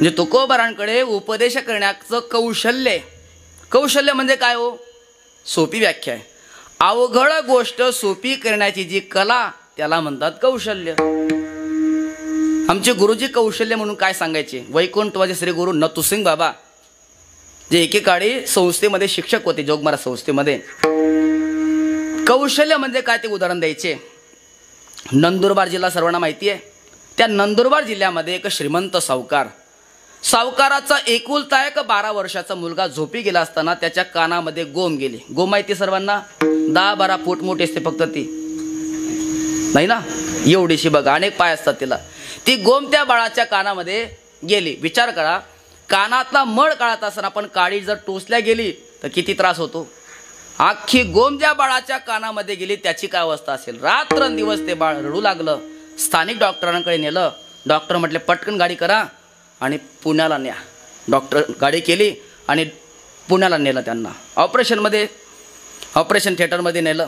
म्हणजे तुकोबारांकडे उपदेश करण्याचं कौशल्य. कौशल्य म्हणजे काय हो? सोपी व्याख्या आहे. अवघड गोष्ट सोपी करण्याची जी कला त्याला म्हणतात कौशल्य. आमचे गुरुजी कौशल्य म्हणून काय सांगायचे? वैकुंठवाचे श्री गुरु नतुसिंग बाबा जे एकेकाळी संस्थेमध्ये शिक्षक होते, जोगमारा संस्थेमध्ये. कौशल्य म्हणजे काय ते उदाहरण द्यायचे. नंदुरबार जिल्हा सर्वांना माहिती आहे. त्या नंदुरबार जिल्ह्यामध्ये एक श्रीमंत सावकार, सावकाराचा एकुलता एक 12 वर्षाचा मुलगा झोपी गेला असताना त्याच्या कानामध्ये गोम गेली. गोम माहिती सर्वांना? 10-12 फूट मोठी असते फक्त ती, नाही ना, एवढीशी बघा, अनेक पाय असतात तिला. ती गोम त्या बाळाच्या कानामध्ये गेली. विचार करा, कानातला मळ काढत असताना पण काळी जर टोचल्या गेली तर किती त्रास होतो. अख्खी गोम ज्या बाळाच्या कानामध्ये गेली त्याची काय अवस्था असेल. रात्रंदिवस ते बाळ रडू लागलं. स्थानिक डॉक्टरांकडे नेलं. डॉक्टर म्हटले पटकन गाडी करा आणि पुण्याला न्या. डॉक्टर गाडी केली आणि पुण्याला नेलं त्यांना. ऑपरेशन थिएटरमध्ये नेलं.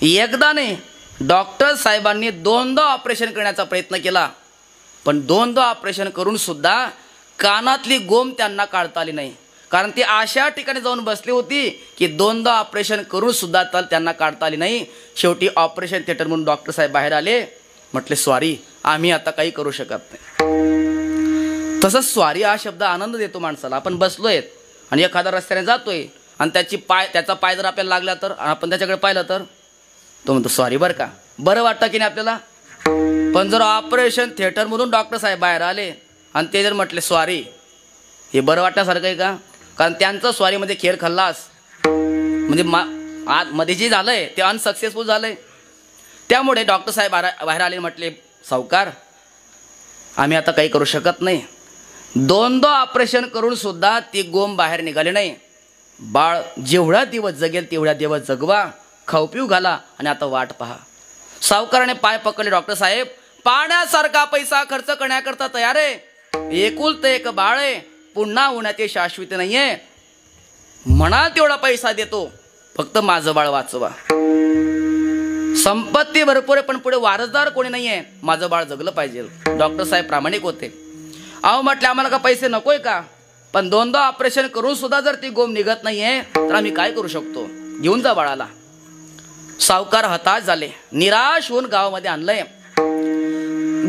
एकदा नाही, डॉक्टर साहेबांनी 2दा ऑपरेशन करण्याचा प्रयत्न केला, पण 2दा ऑपरेशन करून सुद्धा कानातली गोम त्यांना काढता आली नाही. कारण ती अशा ठिकाणी जाऊन बसली होती की 2दा ऑपरेशन करून सुद्धा त्यांना काढता आली नाही. शेवटी ऑपरेशन थिएटर म्हणून डॉक्टर साहेब बाहेर आले. म्हटले सॉरी, आम्ही आता काही करू शकत नाही. तसंच स्वारी हा शब्द आनंद देतो माणसाला. आपण बसलोय आणि एखादा रस्त्याने जातोय आणि त्याचा पाय जर आपल्याला लागला तर आपण त्याच्याकडे पाहिलं तर तो म्हणतो सॉरी बरं का. बरं वाटतं की नाही आपल्याला? पण जर ऑपरेशन थिएटरमधून डॉक्टर साहेब बाहेर आले आणि ते जर म्हटले सॉरी, हे बरं वाटण्यासारखं आहे का? कारण त्यांचं स्वारीमध्ये खेळ खल्लास, म्हणजे मध्ये जे झालंय ते अनसक्सेसफुल झालंय. त्यामुळे डॉक्टर साहेब बाहेर आले, म्हटले सावकार आम्ही आता काही करू शकत नाही. 2दा ऑपरेशन करून सुद्धा ती गोम बाहेर निघाली नाही. बाळ जेवढा दिवस जगेल तेवढ्या दिवस जगवा, खाऊ पिऊ घाला आणि आता वाट पहा. सावकाराने पाय पकडले. डॉक्टर साहेब पाण्यासारखा पैसा खर्च करण्याकरता तयार आहे. एकुलतं एक बाळ आहे, पुन्हा होण्याचे शाश्वती नाहीये. म्हणा तेवढा पैसा देतो, फक्त माझं बाळ वाचवा. संपत्ती भरपूर आहे पण पुढे वारसदार कोणी नाहीये, माझं बाळ जगलं पाहिजे. डॉक्टर साहेब प्रामाणिक होते. अहो म्हटले आम्हाला का पैसे नकोय का? पण 2दा ऑपरेशन करून सुद्धा जर ती गोम निघत नाहीये तर आम्ही काय करू शकतो? घेऊन जा बाळाला. सावकार हताश झाले. निराश होऊन गावामध्ये आणलंय.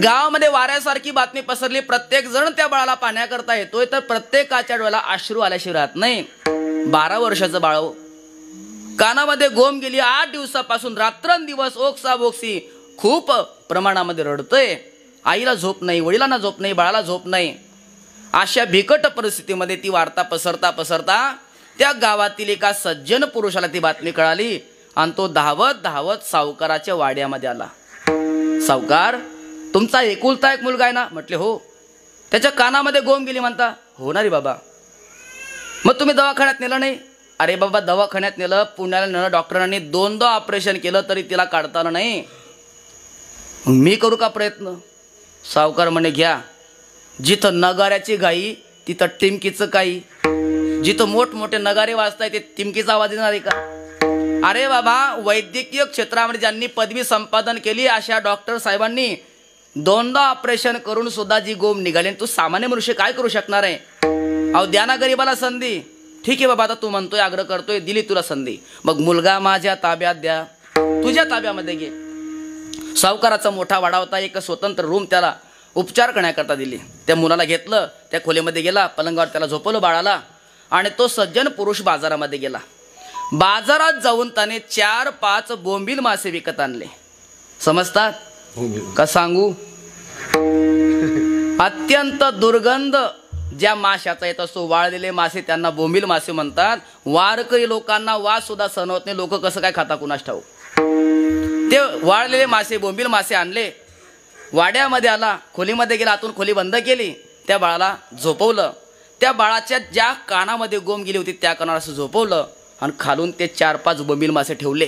गावामध्ये वाऱ्यासारखी बातमी पसरली. प्रत्येक जण त्या बाळाला पाहण्याकरता येतोय, तर प्रत्येकाच्या डोळ्याला अश्रू आल्याशिवाय राहत नाही. 12 वर्षाचं बाळ, कानामध्ये गोम गेली. 8 दिवसापासून रात्रंदिवस ओक्साबोक्सी खूप प्रमाणामध्ये रडतोय. आईला झोप नाही, वडिलांना झोप नाही, बाळाला झोप नाही. अशा बिकट परिस्थितीमध्ये ती वार्ता पसरता पसरता त्या गावातील एका सज्जन पुरुषाला ती बातमी कळाली आणि तो धावत सावकाराच्या वाड्यामध्ये आला. सावकार तुमचा एकुलता एक मुलगा आहे ना? म्हटले हो. त्याच्या कानामध्ये गोम गेली म्हणता? हो ना रे बाबा. मग तुम्ही दवाखान्यात नेलं नाही? अरे बाबा दवाखान्यात नेलं, पुण्याला नेलं, डॉक्टरांनी 2दा ऑपरेशन केलं तरी तिला काढता आलं नाही. मी करू का प्रयत्न? सावकार म्हणे घ्या. जिथं नगाऱ्याची गाई तिथं टिमकीचं काही. जिथं मोठमोठे नगारे वाजताय ते टिमकीचा आवाज येणार आहे का? अरे बाबा वैद्यकीय क्षेत्रामध्ये ज्यांनी पदवी संपादन केली अशा डॉक्टर साहेबांनी 2दा ऑपरेशन करून सुद्धा जी गोम निघाली, तू सामान्य मनुष्य काय करू शकणार आहे? अहो द्या ना गरीबाला संधी. ठीक आहे बाबा, आता तू म्हणतोय, आग्रह करतोय, दिली तुला संधी. मग मुलगा माझ्या ताब्यात द्या, तुझ्या ताब्यामध्ये घे. सावकाराचा मोठा वाडा होता. एक स्वतंत्र रूम त्याला उपचार करण्याकरता दिली. त्या मुलाला घेतलं, त्या खोलीमध्ये गेला, पलंगावर त्याला झोपवलं बाळाला आणि तो सज्जन पुरुष बाजारामध्ये गेला. बाजारात जाऊन त्याने 4-5 बोंबील मासे विकत आणले. समजतात का सांगू? अत्यंत दुर्गंध ज्या माशाचा येत असतो, वाळलेले मासे, त्यांना बोंबील मासे म्हणतात. वारकरी लोकांना वास सुद्धा सहन होत नाही. लोक कसं काय खाता कुणास ठाऊक. ते वाळलेले मासे, बोंबील मासे आणले. वाड्यामध्ये आला, खोलीमध्ये गेला, आतून खोली बंद केली. त्या बाळाला झोपवलं. त्या बाळाच्या ज्या कानामध्ये गोम गेली होती त्या कानावर असं झोपवलं आणि खालून ते 4-5 बोंबील मासे ठेवले.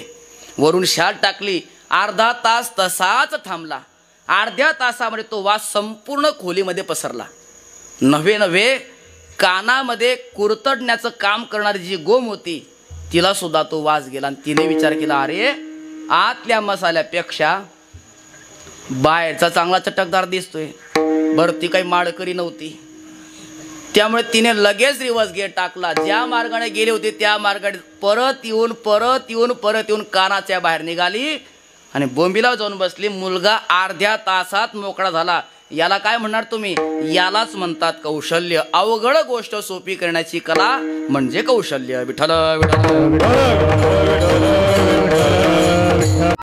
वरून शाल टाकली. अर्धा तास तसाच थांबला. अर्ध्या तासामध्ये तो वास संपूर्ण खोलीमध्ये पसरला. नव्हे कानामध्ये कुरतडण्याचं काम करणारी जी गोम होती तिला सुद्धा तो वास गेला. आणि तिने विचार केला, अरे आतल्या मसाल्यापेक्षा बाहेरचा चांगला चटकदार दिसतोय. बरं ती काही माळकरी नव्हती. त्यामुळे तिने लगेच रिवर्स गेट टाकला. ज्या मार्गाने गेले होते त्या मार्गाने परत येऊन कानाच्या बाहेर निघाली आणि बोंबीला जाऊन बसली. मुलगा अर्ध्या तासात मोकळा झाला. याला काय म्हणणार तुम्ही? यालाच म्हणतात कौशल्य. अवघड गोष्ट सोपी करण्याची कला म्हणजे कौशल्य. विठ्ठल विठ्ठल विठ्ठल विठ्ठल.